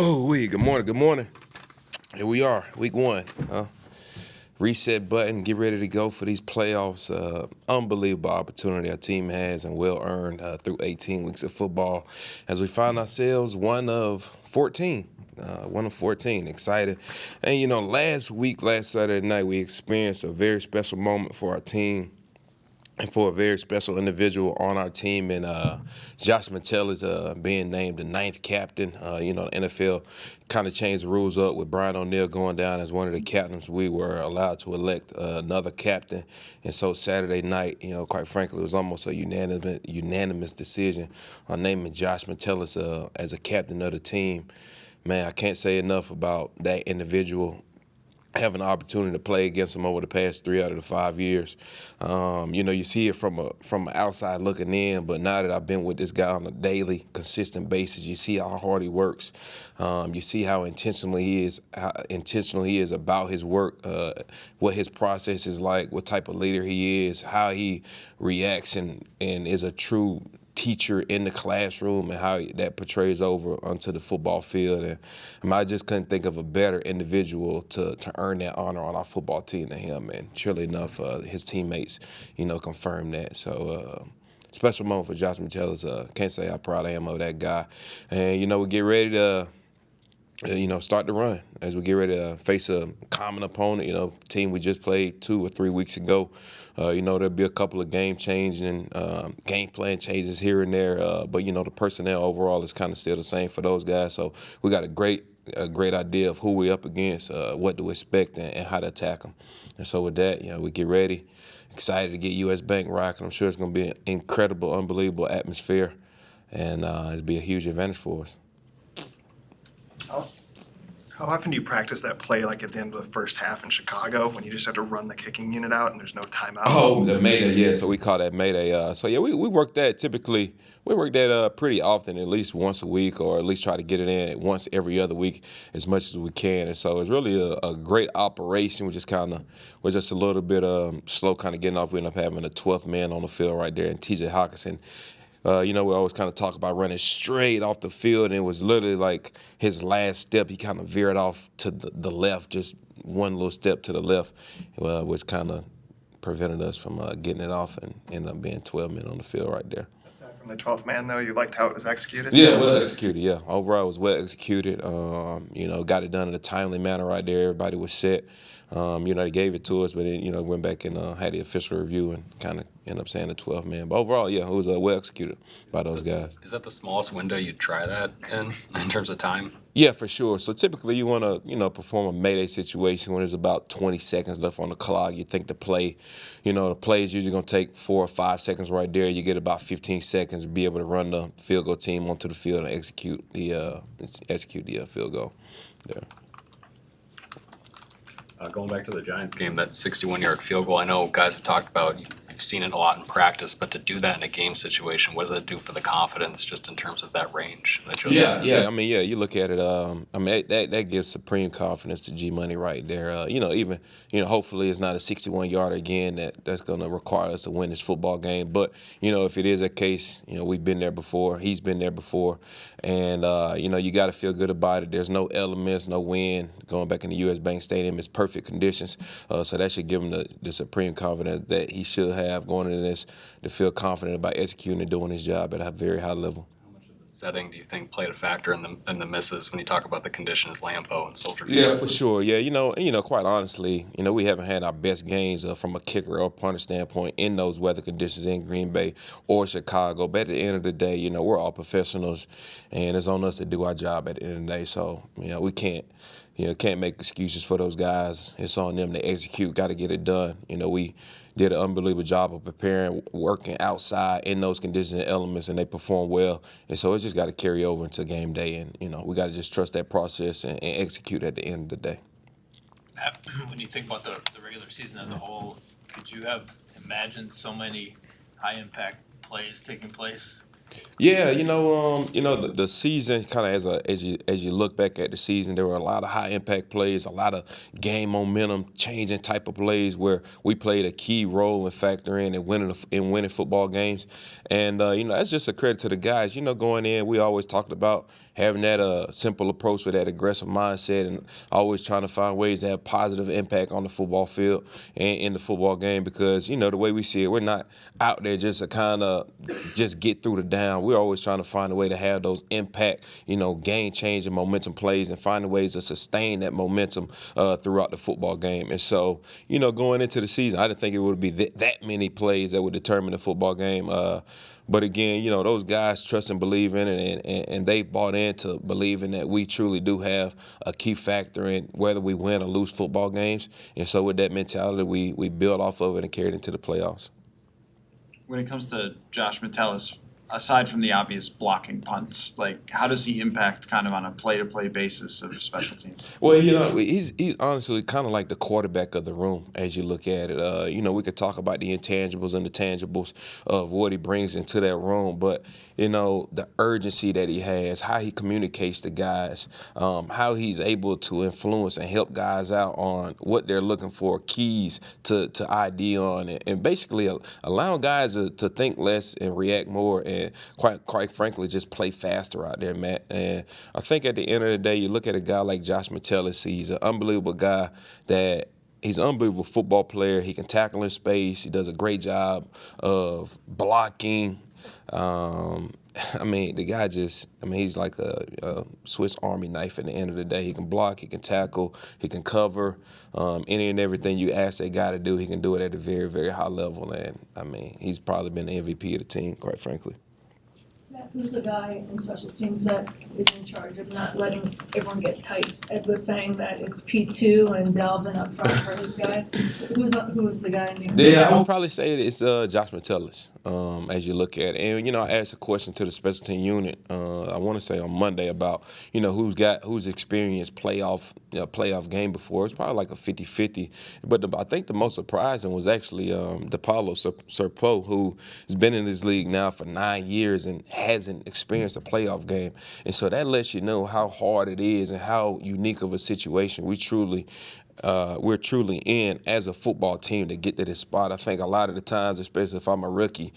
Good morning, good morning. Here we are, week one. Reset button, get ready to go for these playoffs. Unbelievable opportunity our team has and well earned through 18 weeks of football as we find ourselves one of 14. Excited. And last Saturday night, we experienced a very special moment for our team and for a very special individual on our team, and Josh Metellus being named the ninth captain. The NFL kind of changed the rules up with Brian O'Neill going down as one of the captains. We were allowed to elect another captain, and so Saturday night, quite frankly, it was almost a unanimous decision on naming Josh Metellus as a captain of the team. Man, I can't say enough about that individual. Having the opportunity to play against him over the past 3 out of the 5 years. You see it from an outside looking in, but now that I've been with this guy on a daily, consistent basis, you see how hard he works. You see how intentional he is about his work, what his process is like, what type of leader he is, how he reacts and is a true teacher in the classroom, and how that portrays over onto the football field. And I just couldn't think of a better individual to earn that honor on our football team than him. And surely enough, his teammates, confirmed that. So special moment for Josh Metellus. Can't say how proud I am of that guy. And we get ready to start the run as we get ready to face a common opponent, team we just played 2 or 3 weeks ago. There'll be a couple of game plan changes here and there, but the personnel overall is kind of still the same for those guys. So we got a great idea of who we're up against, what to expect, and how to attack them. And so with that, we get ready, excited to get U.S. Bank rocking. I'm sure it's going to be an incredible, unbelievable atmosphere, and it'll be a huge advantage for us. How often do you practice that play, like at the end of the first half in Chicago, when you just have to run the kicking unit out and there's no timeout? Oh, the Mayday, yeah. So we call that Mayday. We work that typically. We work that pretty often, at least once a week, or at least try to get it in once every other week as much as we can. And so it's really a great operation. We're just a little bit slow kind of getting off. We end up having a 12th man on the field right there, and TJ Hawkinson. We always kind of talk about running straight off the field, and it was literally like his last step. He kind of veered off to the left, just one little step to the left, which kind of prevented us from getting it off and ended up being 12 men on the field right there. Aside from the 12th man, though, you liked how it was executed? Yeah, well executed, yeah. Overall, it was well executed. Got it done in a timely manner right there. Everybody was set. They gave it to us, but then, went back and had the official review and kind of ended up saying the 12th man. But overall, yeah, it was well executed by those guys. Is that the smallest window you'd try that in terms of time? Yeah, for sure. So typically you want to, perform a Mayday situation when there's about 20 seconds left on the clock. You think the play is usually going to take 4 or 5 seconds right there. You get about 15 seconds to be able to run the field goal team onto the field and execute the field goal there. Going back to the Giants game, that 61-yard field goal, I know guys have talked about, you've seen it a lot in practice, but to do that in a game situation, what does that do for the confidence just in terms of that range? Yeah. You look at it, that gives supreme confidence to G-Money right there. Hopefully it's not a 61-yarder again that's going to require us to win this football game. But, if it is a case, we've been there before, he's been there before, and, you got to feel good about it. There's no elements, no wind. Going back in the U.S. Bank Stadium, it's perfect conditions. So that should give him the supreme confidence that he should have going into this, to feel confident about executing and doing his job at a very high level. How much of the setting do you think played a factor in the misses when you talk about the conditions, Lambeau and Soldier Field? Yeah, for sure. Yeah, quite honestly, we haven't had our best games from a kicker or punter standpoint in those weather conditions in Green Bay or Chicago. But at the end of the day, we're all professionals, and it's on us to do our job at the end of the day. So, we can't make excuses for those guys. It's on them to execute, got to get it done. We did an unbelievable job of preparing, working outside in those conditions and elements, and they performed well. And so it's just got to carry over into game day, and, we got to just trust that process and execute at the end of the day. When you think about the regular season as a whole, could you have imagined so many high-impact plays taking place? Yeah, the season kind of as you look back at the season, there were a lot of high impact plays, a lot of game momentum changing type of plays where we played a key role and factor in winning football games, and that's just a credit to the guys. Going in, we always talked about having that simple approach with that aggressive mindset and always trying to find ways to have positive impact on the football field and in the football game because, the way we see it, we're not out there just to kind of just get through the down. We're always trying to find a way to have those impact, game-changing momentum plays and finding ways to sustain that momentum throughout the football game. And so, going into the season, I didn't think it would be that many plays that would determine the football game. But again, those guys trust and believe in it, and they bought into believing that we truly do have a key factor in whether we win or lose football games. And so with that mentality, we build off of it and carry it into the playoffs. When it comes to Josh Metellus, aside from the obvious blocking punts, how does he impact kind of on a play-to-play basis of special teams? Well, he's honestly kind of like the quarterback of the room as you look at it. We could talk about the intangibles and the tangibles of what he brings into that room, but, the urgency that he has, how he communicates to guys, how he's able to influence and help guys out on what they're looking for, keys to ID on it, and basically allowing guys to think less and react more and quite frankly, just play faster out there, Matt. And I think at the end of the day, you look at a guy like Josh Metellus, he's an unbelievable guy he's an unbelievable football player. He can tackle in space. He does a great job of blocking. The guy he's like a Swiss Army knife at the end of the day. He can block, he can tackle, he can cover. Any and everything you ask that guy to do, he can do it at a very, very high level. And, he's probably been the MVP of the team, quite frankly. Matt, who's the guy in special teams that is in charge of not letting everyone get tight? Ed was saying that it's P2 and Dalvin up front for his guys. Who's the guy in there? Yeah, I would probably say it's Josh Metellus, as you look at it. And, I asked a question to the special team unit, I want to say on Monday about, who's experienced playoff game before. It's probably like a 50-50. But I think the most surprising was actually DePaulo Serpo, who has been in this league now for 9 years and hasn't experienced a playoff game. And so that lets you know how hard it is and how unique of a situation we're truly in as a football team to get to this spot. I think a lot of the times, especially if I'm a rookie,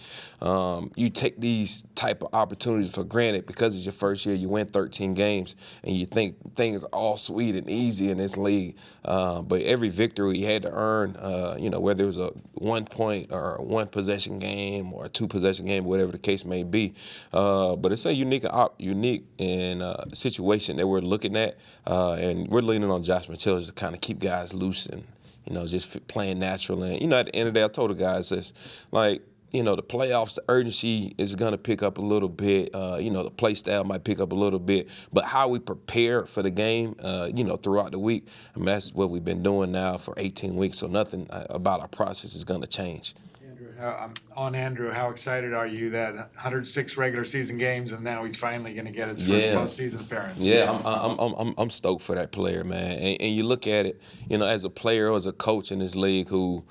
you take these type of opportunities for granted because it's your first year. You win 13 games, and you think things are all sweet and easy in this league. But every victory you had to earn, whether it was a 1 point or a 1 possession game or a 2 possession game, whatever the case may be. But it's a unique situation that we're looking at, and we're leaning on Josh Metellus to kind of keep guys loose and, just playing natural. And, at the end of the day, I told the guys this, the playoffs, the urgency is going to pick up a little bit. The play style might pick up a little bit. But how we prepare for the game, throughout the week, that's what we've been doing now for 18 weeks. So nothing about our process is going to change. Andrew, how excited are you that 106 regular season games and now he's finally going to get his first postseason appearance? Yeah, I'm stoked for that player, man. And you look at it, as a player or as a coach in this league who,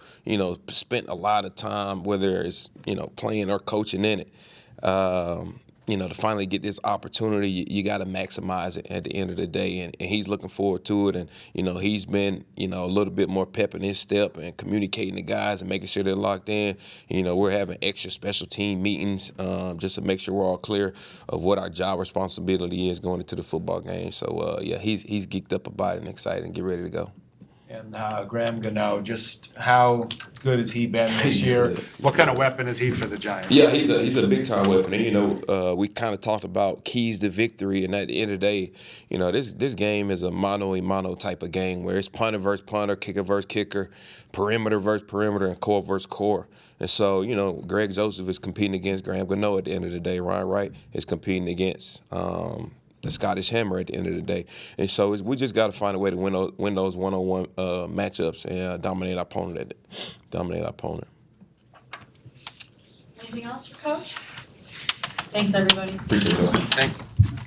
spent a lot of time, whether it's, playing or coaching in it, to finally get this opportunity, you got to maximize it at the end of the day. And he's looking forward to it. And, he's been, a little bit more pep in his step and communicating to guys and making sure they're locked in. We're having extra special team meetings just to make sure we're all clear of what our job responsibility is going into the football game. So, he's geeked up about it and excited and get ready to go. And Graham Gano, just how good has he been this year? What kind of weapon is he for the Giants? Yeah, he's a big time weapon. And we kind of talked about keys to victory, and at the end of the day, this game is a mano-a-mano type of game where it's punter versus punter, kicker versus kicker, perimeter versus perimeter, and core versus core. And so, Greg Joseph is competing against Graham Gano at the end of the day. Ryan Wright is competing against the Scottish Hammer at the end of the day. And so we just got to find a way to win those one-on-one matchups and dominate our opponent. Anything else for Coach? Thanks, everybody. Appreciate it. Thanks.